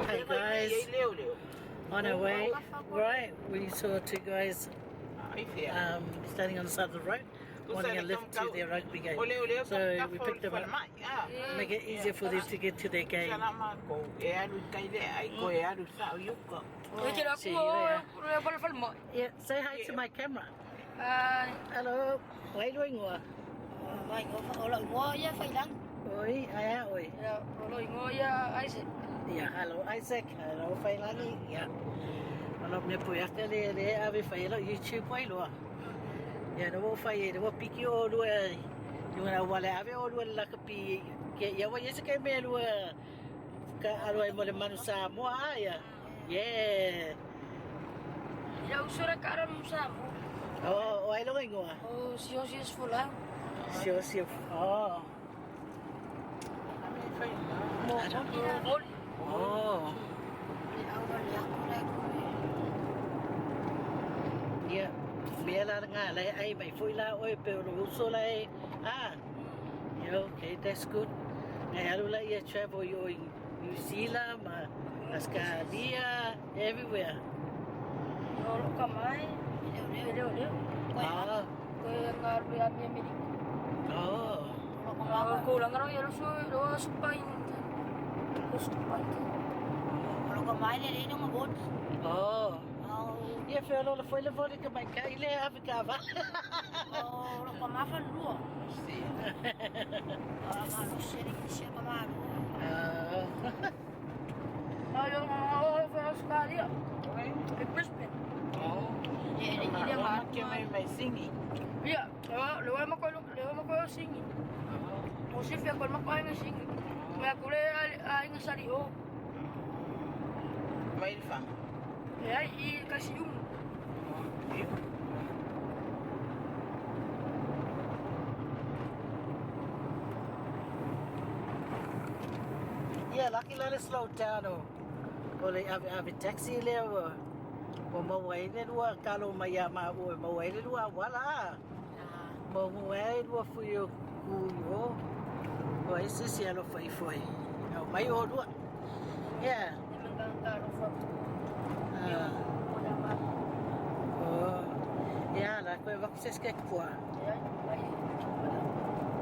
Hey guys, on our way, right? We saw two guys standing on the side of the road, wanting a lift to their rugby game. So we picked them up, make it easier for them to get to their game. Yeah, say hi to my camera. Hello, why doing what? Oi, oi. Yeah, hello Isaac, hello Faye Lani. Yeah. Kalau punya puyak dia abi Faye lo YouTube ai lo. Ya, no Faye, no piki o lo. Yung na wala abi o lo la kapi. Ke ya wa yesa kai me lo. Ka alo ai mo le manu Samoa ya. Yeah. Ya usura karam Samoa. Oh, ai lo ngo. Oh, sio fulang. Sio. Oh. Oh. Yeah. Biarlah dengar lah ai mai foi la oi pe lo uso la yeah, okay, that's good. Ai alu la ia travel yo New Zealand, Australia, everywhere. Lo kamai. Leo. Ah. Ko ngar bi Amerika. Oh. Ko lang ngaro ya lo Spain. Kalau kamai le no ngabot. Oh. Ia fe lo foi le vole que mai kai le aficava. Oh, lo kamai fa lu. Si. Lo se kamai. Yo fa Australia. Ke Brisbane. Oh. Dia mak ke mai singi. Iya, lo ko singi. Mo si fe ko mak ai singi. Nga kule ai nga sariho. Mai fang. Ya, I kasih Yeah, lucky let us slow down oleh ave taxi le o mawai le dua kalau maya ma o mawai le dua wala. Mawai dua fuyo kuyo. Oh, esse sim ela foi. É o maior do. Yeah. Oh. Yeah, lá foi vocês que for.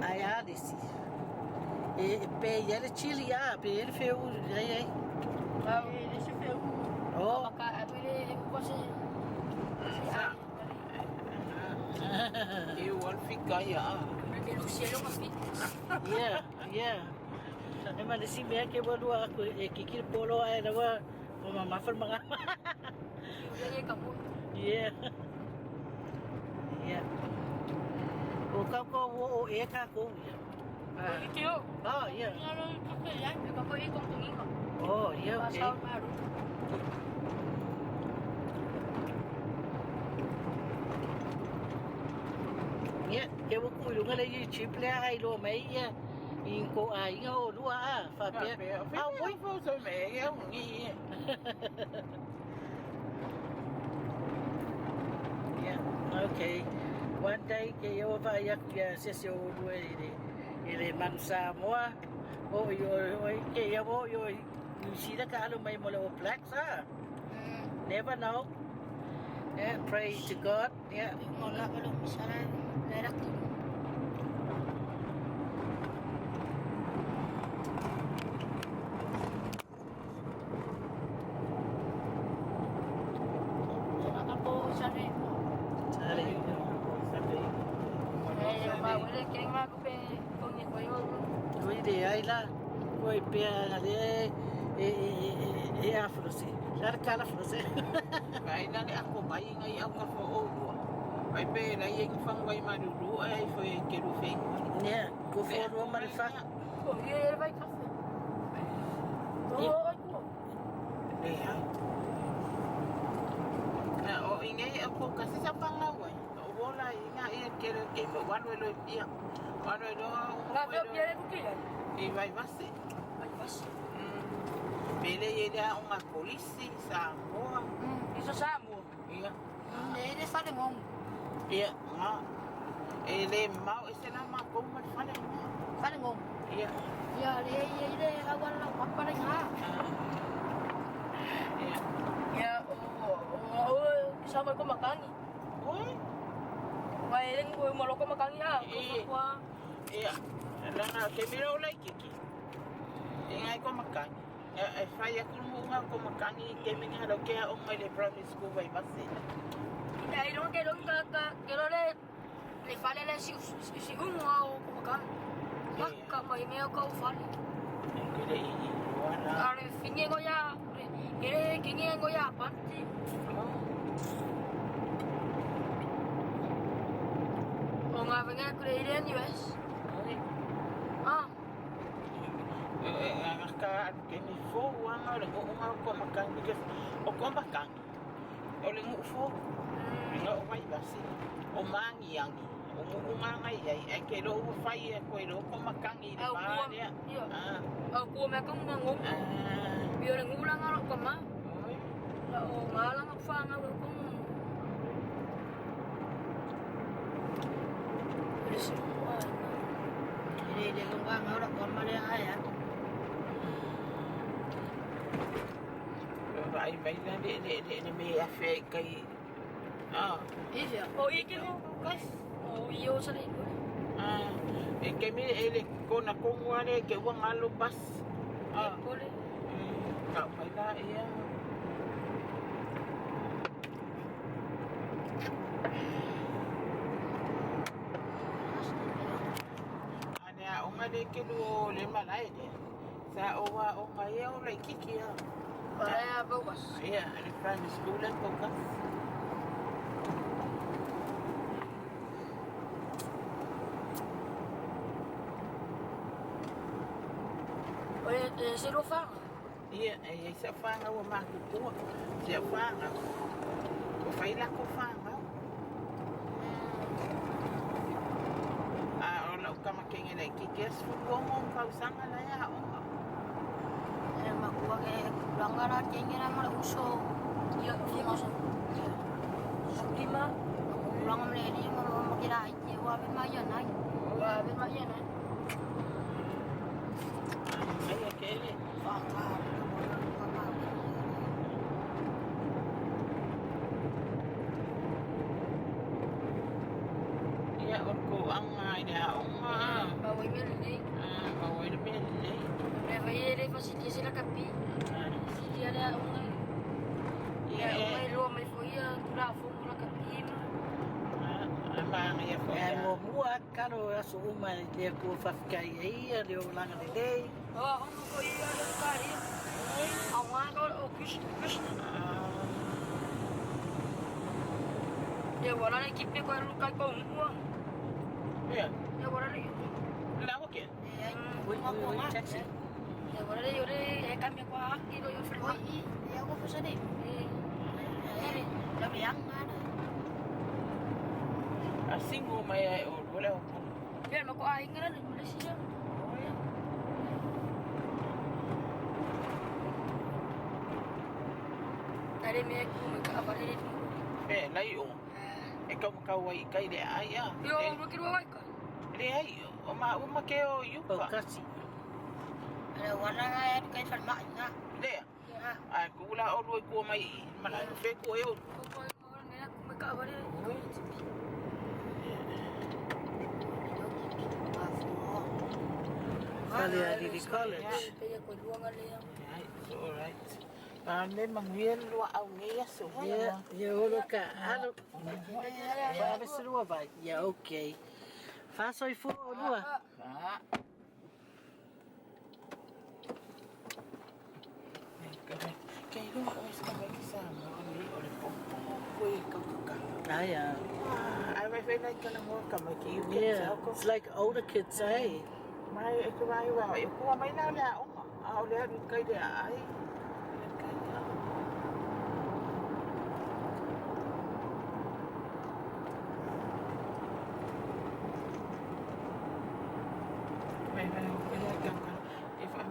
Aí a desse. E pe ele chile pe ele fez aí. Ah, ele se fez. Oh. Ele você. Eu vou ficar Yeah. Emang di sini ya ke berdua aku kikir polo ai dawa mama mafal mga. Yeah. O kau ko o ka ko. Itu. Oh, yeah. Kau ikut tunggu. Oh, yeah, okay. Yeah, ke buku lu ngala YouTube le ai lo mai ya. In ko ai ngo lu fa pe. Oi fo so me ya ngi. Yeah, okay. One day ke yo va ya sesio lu ele man Samoa. Oh yo ke ya bo yo New Zealand ka alu mai mo le black sa. Never know. Yeah, pray to God. Yeah. Mola kalau misalnya lerak tu. Apa cari? Mau boleh kering aku pe kongnya koyo. Koi de ai la. Koi pe ngale afrosi. Lar kala afrosi. Vai na ni ako bai ngai au ka fo o. Vai pe na yeng fang vai maduru ai foi que do fe. Yeah, go for ro mar fa. Oh, ele vai café. Oh, Ya. Na o ingai ako kasi sa pangawai. O bola ina ia kere ke mo wan lo pia. Wan lo. Nggak biar aku kian. E vai vase. Vai vase. Pele ia uma polisi Samoa. Isso Samoa. Iya. Ele fala ngom. Iya, nga. Ele mau ese nama como fala. Fala ngom. Iya. Ya, ele awal apa lagi ha? ko maloko makangia. Iya. Lana ke mira ulai kiki. Ingai ko makangi. Faye aku munga ko makangi ke minga lo ke o mai le primary school vai basi. Ai don't ke lo le fale le si unga o ko makan. Maka mai me ko fale. Ke le i wana. Are finge ko ya. Kere kingi ko ya panti. O nga venga ko le ire ni wes. Ka ke ni fo wana le unga ko makangi ke o ko makangi. O le ngu fo. Nga o vai basi. O mangi yangi. O munga ngai ai ke lo Faye ko lo ko makangi le ma dia. Aku me ko ngong. Bio le ngulang aro ko ma. La o ngalang ako fa nga ko. Ini ko nga aro ko ma le aya. Ai mai na de me afe kai. Iya. O iki no kas. O iyo sa le. Que me ele con a conguare que wan alo pas. Boleh. Kau mai la ia. Ana onga de ke lu le malai de. Sa owa onga ia o le kiki ya. Para bawas. Iya, le primary school le pokas. Se lo fa. Iya, sa fanga wa makukuha. Siya fanga. O faila ko fanga. Ola o kamakengi na ikikes fukuongo kausanga na ya onga. Makuha ke langara kengi na mala uso. Iya, iya maso. Lima. Ulang mle ni mo makira ite wa bin mayan ay. Wa bin mayan ay. Ay kele. Iya, orko ang ina onga. Bawa email ni. Bawa email ni. Faye fasili sila kapi. Sili ada onga. Iya, onga lo mai foi a plafon la kapi. Amang ia foi. Mo mua karo aso uma de ko fafkai ai le o langa de dei. Oh, onga foi a da kai. Onga ko o kush. Ya wala na equipe ko lu kai ko mua. Iya. Ya wala ni. Lawa ke? Taxi. Ya wala ni yo de kami ko aki do yo frema. Ya ko po sa ni. Ya biang mana. Asing mo may wala. Biar mako aing na ni Malaysia. Tadi me ko me ka apa ni. Layo. Ikaw makaway kay de aya. Yo, makirwa ka. De ay, uma keo yuka. Kasi. Ada warna ay kay farma nga. De. Ay kula o ko may malalo fe ko yo. Ko mo na ko me ka apa ni. Kali di college. Kaya ko luang ali. It's all right. Nên mà nguyên lụa ông nghe số Yeah, yeah, ka. Ano? Ya, basta lua ba? Yeah, okay. Fasoy fo lua. Cái lúc ôi sao mấy cái sao mà ông nghĩ ở đây quê công cả. Yeah. Ai phải phải lấy cái nào cầm mấy cái yêu Yeah, it's like older kids say. Mai cái mai vào yêu qua mấy nào là ông lấy cây để ai.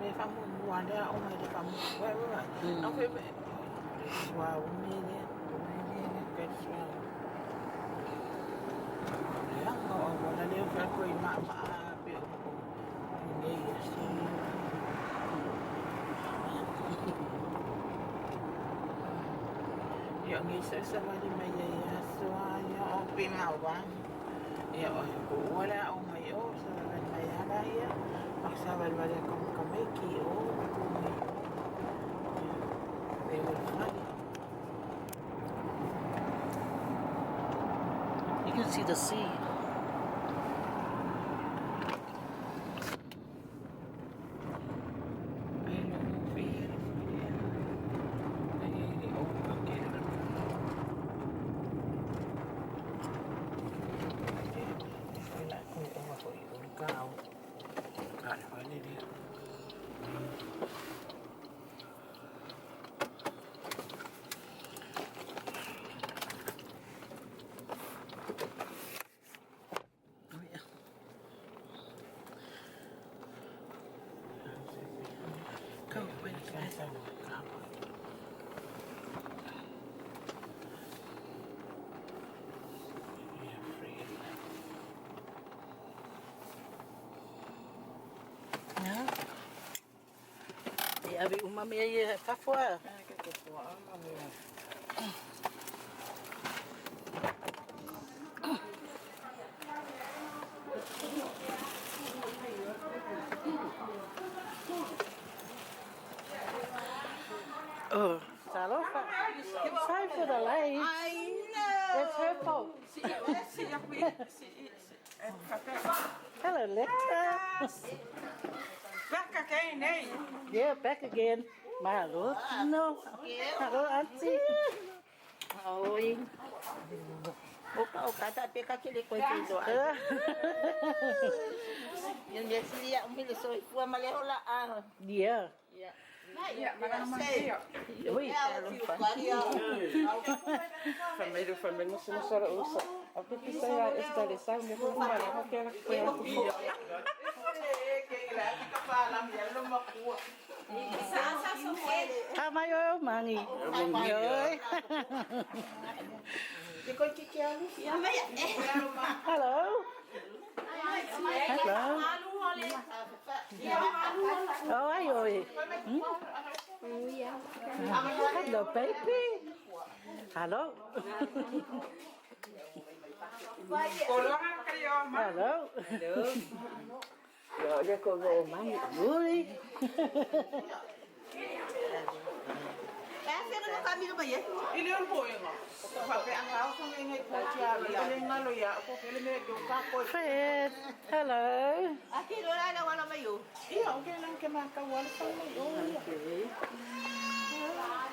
If I'm one day, oh my God, I'm okay. Wow, me, good swell. Yeah, oh, what I live for going my bill. Yung isa sa bali may so yung pinawan. Ya, wala akong may sa nangyayala yan. Magsawal wala akong kamay they will fly. You can see the sea. Abi umami ay kafwa. Oh, Salo, sorry for the late. I know. It's her fault. Hello, Lecter. Back again, eh? Yeah, back again. Mahalo. No. Hello, Aunty. Oi. O kata peka kile ko ito. Yung siya umili so ikuha malehola ah. Yeah. Yeah. Ja, maar dan mag je. Oi. Família, você não só usa. A pessoa é esta lição, eu vou falar que ela foi a filha. Tama yo, mangi. Yoy. Hello. Hello. Oh, ayoy. Hello, baby. Hello. Hello. Yo, dia ko go mangi. Ui. Ini ang boy nga. Pakai ang laos ng ingay po siya. Galing nga loya. Ako kailan yung kako. Fred. Hello. Aki lola na wala mayo. Iya, okay lang kamakawal pa mayo. Okay.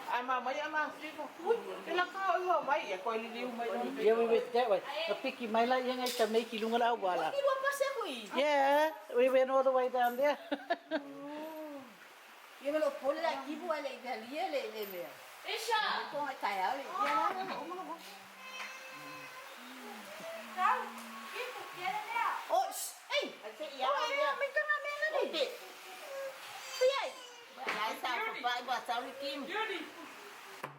Ay mamaya masli ko. Uy, ilang ka uwa may ako ililiw may. Yeah, we went that way. The picky my light yang ay tamay kilungan awala. Ki lupa sa ko eh. Yeah, we went all the way down there. Ye me lo pole la ki bu ale italia le. Isha. Ko ay kaya le. Ya na o mo. Kau, kipu quiere le. Oh, hey. Oh, me tanga mena ni. Piai. Ai sa ko pai ba sa ri kim.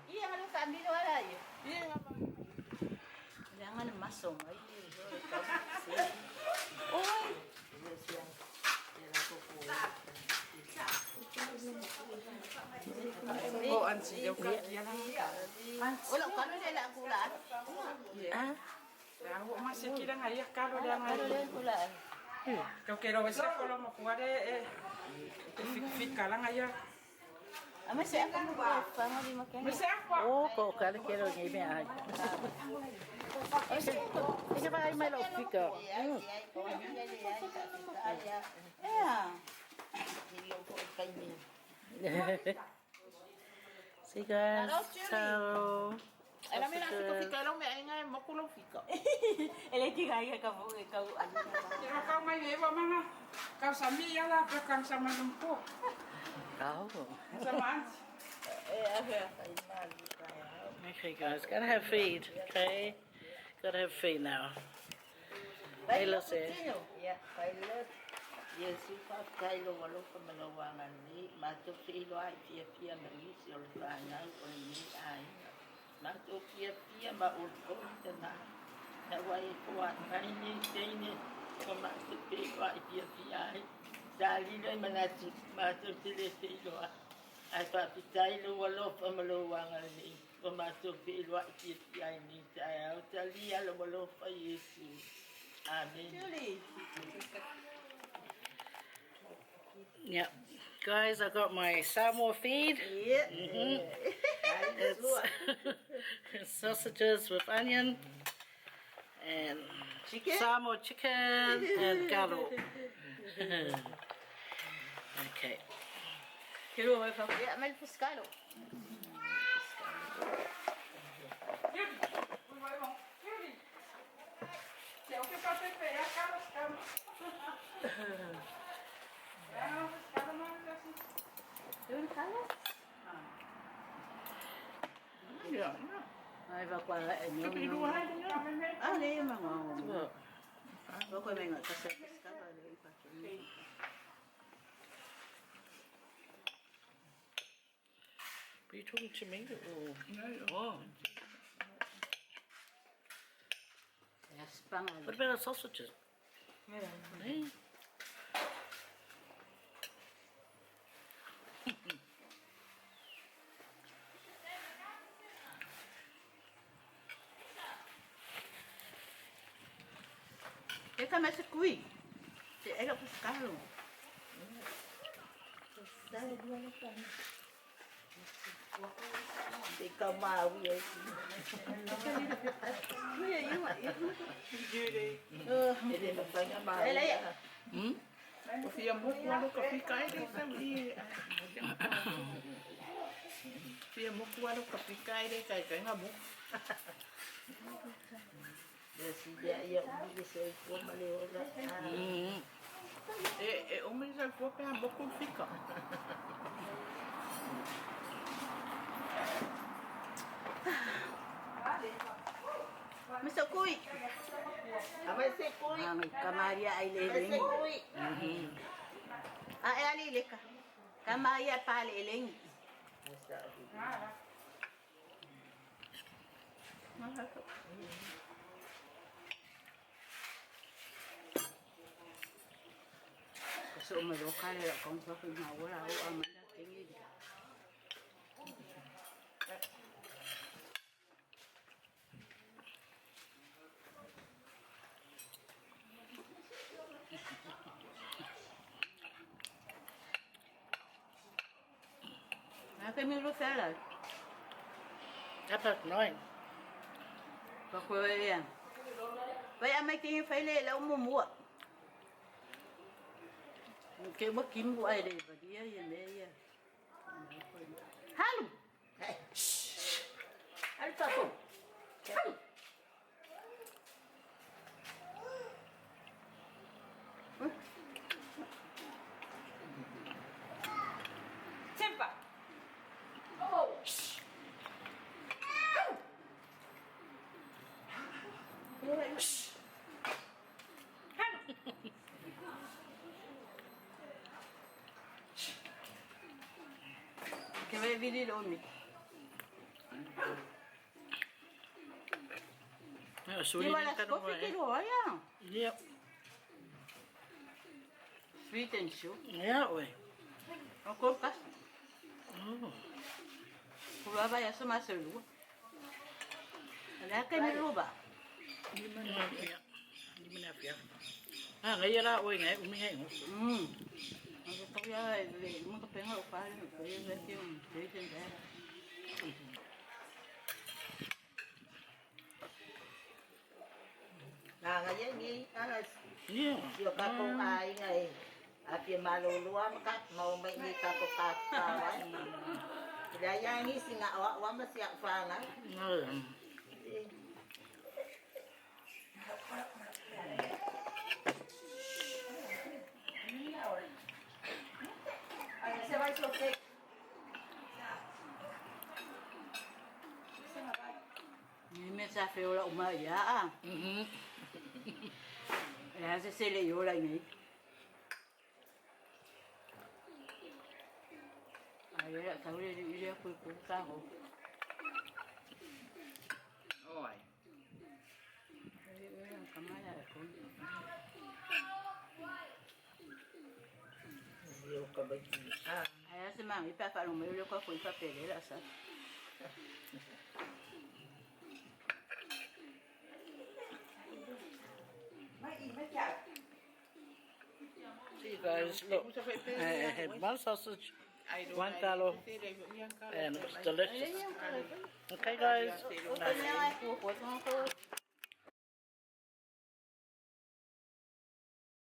Iya malo kami no ala ye. Iya. Jangan masuk ai. Oi. Oh, Aunty, eu quero ir lá. Wala ka no le la kulaan. Ah, Ako masih kira ngayak kalau dia Ano le kulaan. Kau kira wes kalau mau keluar fit kalang aja. Ama sa ako mo ba? Pango di makan. Mesti apa? oh, ko kala kero ngai me ai. Ika ba ay may lo fika. See guys, so Alam mo na si fika lang may ingay makulong fika. Ele ki gaya ka po ikaw ano. Kira kau may iba mga kau sami ya lah kau sama lumpo. oh. Sama Aunty. Okay guys, gotta have feed, okay? Gotta have feed now. Hey, listen. Ya, pilot. Yesu pa kailo walo pa malawangan ni mato ilo ay pia malis yo sana ko ni ay mato pia maul ko na naway ko ni ko mato ilo ay pia ay dali na manati mato ilo ay pa pitailo walo pa malawangan ni ko mato ilo ay pia ni ay dali alo walo pa Yesu Julie. Yep. Guys, I got my Samoa feed. Yeah. It's sausages with onion and Chicken? Samoa chicken and galo. Okay. Kilo vai fazer a mel pescado. Ai va qua è mio. Ah, lei ma no. Lo come venga a casa pescado lei faccio. Are you talking to me? Or? No. Oh. What about the sausages? Yeah. Eka mas kui. Se ela pescado. Sai dua lepas. Eka mau ya. Iya iya mak. Julie. Ele não vai amar. Ele é. O fia muku alu ka pika ere kami. Fia muku alu ka pika ere kai kai ngamu. Esse dia ia obedecer o povo ali hoje. O me já foi para muku fica. Mr. Kui. Vai ser coi. Ah, may kamaria ay leleng. Ah, ay alili ka. Kamaria pa leleng. Kasi umalo ka rin kung sa pinawala o ang malaking. Cái miếng nước là About 9. có quê à. Vậy anh mấy cái phải lên là ông mua. Cái bất kim của ai đây và đi ở đây. Halo. Halo Paco. Halo. Tempa. Oh. Che vai vedi l'ommi? Yeah, so Ti you va la need that scoffia che away. lo hai? Yep. Sweet and show. Yeah, way. Ancora cast. Oh. Pura vai a somar seu lu. Olha que me rouba. Yeah. You mean that, yeah. Ah, ngay ra ôi ngay umi hay ngủ. Ang tao ya le mga penga o pa ni ko yung yung station there. Ngayon ni alas Yeah. yo ka ko ay ngay api maluluwa maka mau may ni ka ko kawan. Daya ni singa wa masya fanga. No. Ay se vai sofrer. Ni me sa fe ola uma ya. Ya se le yo la ni. Ay ya tao le ya ku ku ka ho. Oi. Kamala ko. Yo ka ba ki. Ay se mami pa fa lo me lo ko fa pele la sa. guys, look. I had one sausage, one talo, and it's delicious. Okay, guys.